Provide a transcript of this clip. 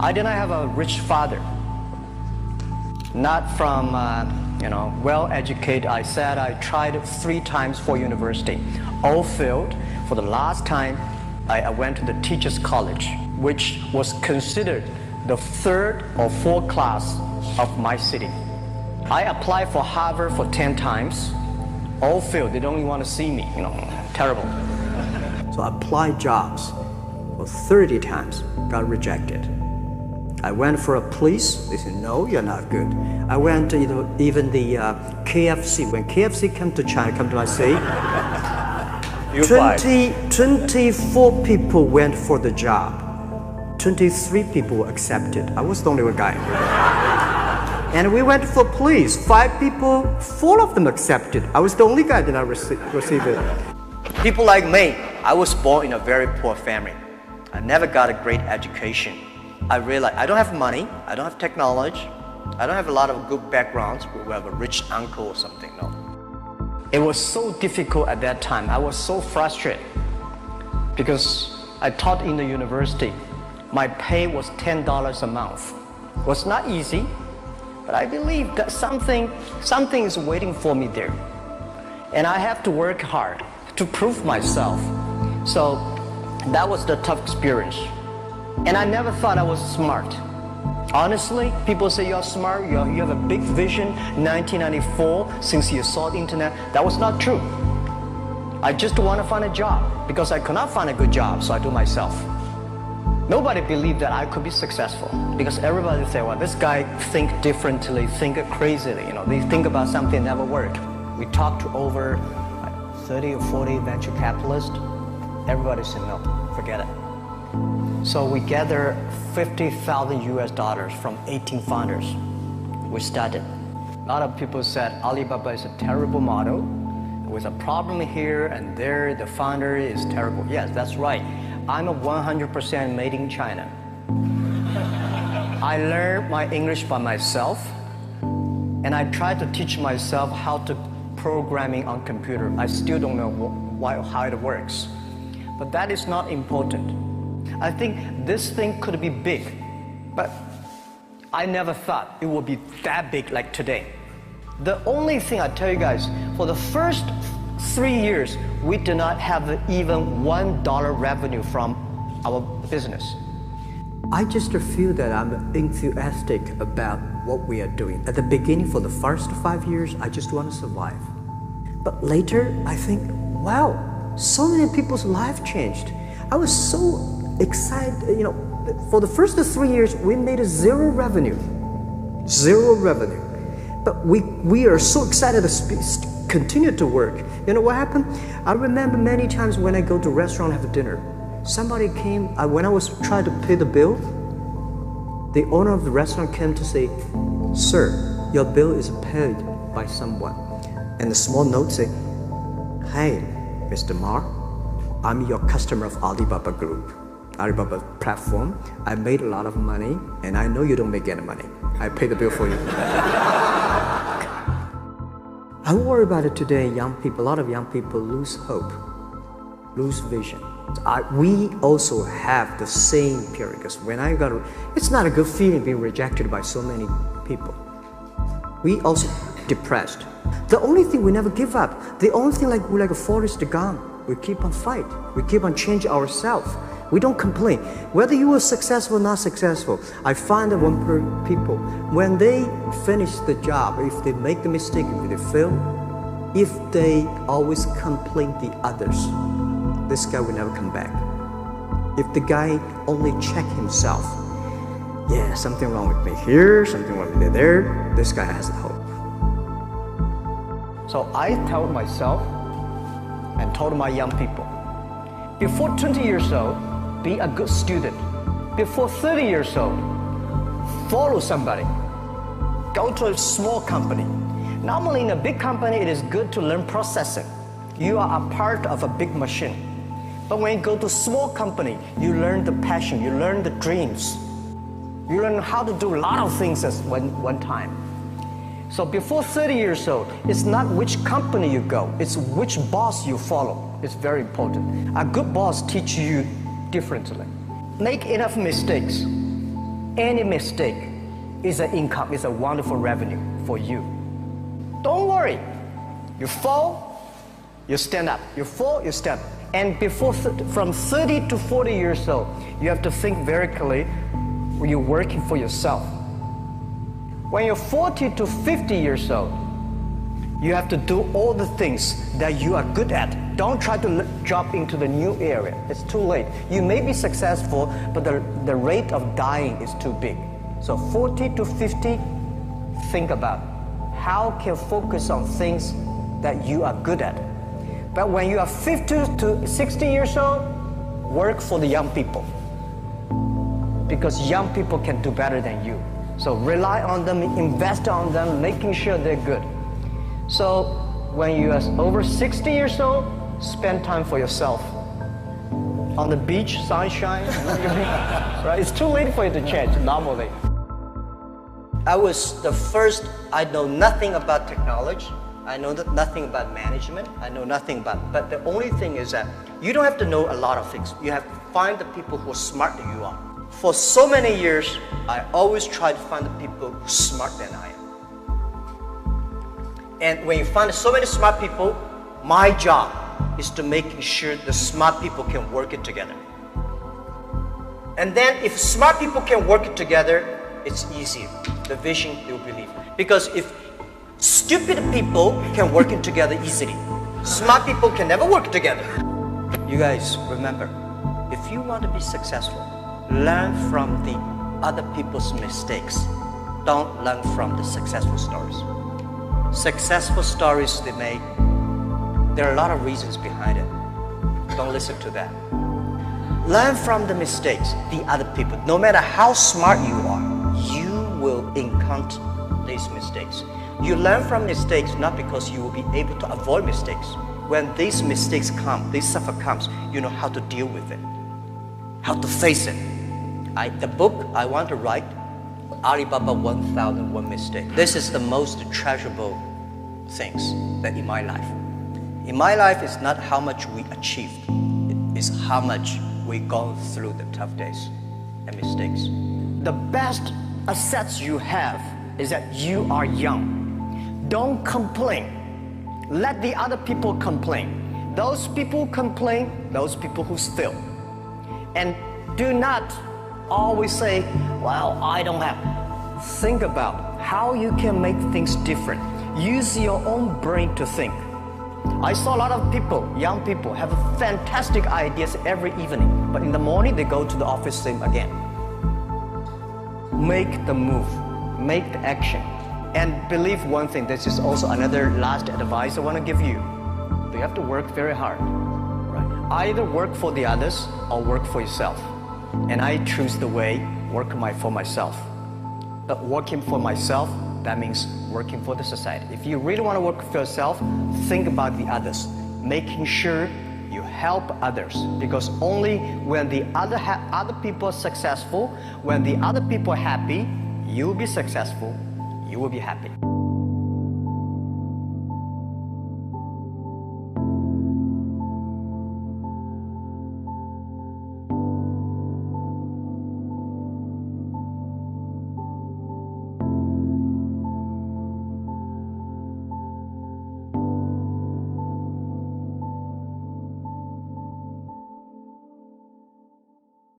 I did not have a rich father. Not from, well-educated. I said I tried 3 times for university. All failed. For the last time, I went to the teacher's college, which was considered the 3rd or 4th class of my city. I applied for Harvard for 10 times. All failed. They don't even want to see me, terrible. So I applied jobs for 30 times, got rejected. I went for a police, they said, no, you're not good. I went to even the KFC. When KFC came to China, come to my city, 24 people went for the job. 23 people were accepted. I was the only one guy. And we went for police. 5 people, 4 of them accepted. I was the only guy that did not receive it. People like me, I was born in a very poor family. I never got a great education. I realized I don't have money, I don't have technology, I don't have a lot of good backgrounds. We have a rich uncle or something, no. It was so difficult at that time. I was so frustrated because I taught in the university. My pay was $10 a month. It was not easy, but I believe that something is waiting for me there. And I have to work hard to prove myself. So that was the tough experience. And I never thought I was smart. Honestly, people say you're smart, you have a big vision. 1994, since you saw the internet, that was not true. I just want to find a job because I could not find a good job, so I do myself. Nobody believed that I could be successful because everybody said, well, this guy think differently, think crazily, they think about something that never work. We talked to over 30 or 40 venture capitalists. Everybody said, no, forget it. So we gathered $50,000 US from 18 founders. We started. A lot of people said Alibaba is a terrible model. With a problem here and there, the founder is terrible. Yes, that's right. I'm a 100% made in China. I learned my English by myself, and I tried to teach myself how to programming on computer. I still don't know how it works. But that is not important. I think this thing could be big, but I never thought it would be that big like today. The only thing I tell you guys, for the first 3 years, we did not have even $1 revenue from our business. I just feel that I'm enthusiastic about what we are doing. At the beginning, for the first 5 years, I just want to survive. But later, I think, wow, so many people's life changed. I was so excited, for the first 3 years, we made zero revenue. But we are so excited to continue to work. You know what happened? I remember many times when I go to a restaurant and have dinner, somebody came, when I was trying to pay the bill, the owner of the restaurant came to say, sir, your bill is paid by someone. And the small note said, hey, Mr. Ma, I'm your customer of Alibaba Group. Alibaba platform. I made a lot of money, and I know you don't make any money. I pay the bill for you. I worry about it today. Young people, a lot of young people lose hope, lose vision. We also have the same period because when it's not a good feeling being rejected by so many people. We also depressed. The only thing we never give up. The only thing we're like a Forrest Gump. We keep on fight. We keep on changing ourselves. We don't complain. Whether you are successful or not successful, I find that people, when they finish the job, if they make the mistake, if they fail, if they always complain the others, this guy will never come back. If the guy only check himself, yeah, something wrong with me here, something wrong with me there, this guy has hope. So I told myself and told my young people, before 20 years old, be a good student. Before 30 years old, follow somebody. Go to a small company. Normally in a big company, it is good to learn processing. You are a part of a big machine. But when you go to a small company, you learn the passion, you learn the dreams. You learn how to do a lot of things at one time. So before 30 years old, it's not which company you go, it's which boss you follow. It's very important. A good boss teaches you differently. Make enough mistakes. Any mistake is an income, is a wonderful revenue for you. Don't worry. You fall, you stand up. You fall, you stand up. And from 30 to 40 years old, you have to think very clearly when you're working for yourself. When you're 40 to 50 years old, you have to do all the things that you are good at. Don't try to jump into the new area. It's too late. You may be successful, but the rate of dying is too big. So 40 to 50, think about how can focus on things that you are good at. But when you are 50 to 60 years old, work for the young people. Because young people can do better than you. So rely on them, invest on them, making sure they're good. So when you are over 60 years old, spend time for yourself. On the beach, sunshine, right? It's too late for you to change normally. I was the first, I know nothing about technology. I know nothing about management. I know nothing about, but the only thing is that you don't have to know a lot of things. You have to find the people who are smart than you are. For so many years, I always try to find the people who are smarter than I am. And when you find so many smart people, my job is to making sure the smart people can work it together. And then if smart people can work it together, it's easier. The vision they will believe. Because if stupid people can work it together easily, smart people can never work together. You guys remember, if you want to be successful, learn from the other people's mistakes. Don't learn from the successful stories. Successful stories they make, there are a lot of reasons behind it. Don't listen to that. Learn from the mistakes, the other people. No matter how smart you are, you will encounter these mistakes. You learn from mistakes not because you will be able to avoid mistakes. When these mistakes come, this suffer comes, you know how to deal with it, how to face it. The book I want to write, Alibaba 1001 Mistakes. This is the most treasurable things that in my life. In my life, it's not how much we achieved. It is how much we go through the tough days and mistakes. The best assets you have is that you are young. Don't complain. Let the other people complain. Those people complain, those people who steal. And do not always say, well, I don't have. Think about how you can make things different. Use your own brain to think. I saw a lot of people, young people, have fantastic ideas every evening, but in the morning they go to the office same again. Make the move, make the action. And believe one thing, this is also another last advice I want to give you. You have to work very hard. Right? Either work for the others or work for yourself. And I choose the way, work for myself. But working for myself, that means working for the society. If you really want to work for yourself, think about the others. Making sure you help others. Because only when the other people are successful, when the other people are happy, you will be successful, you will be happy.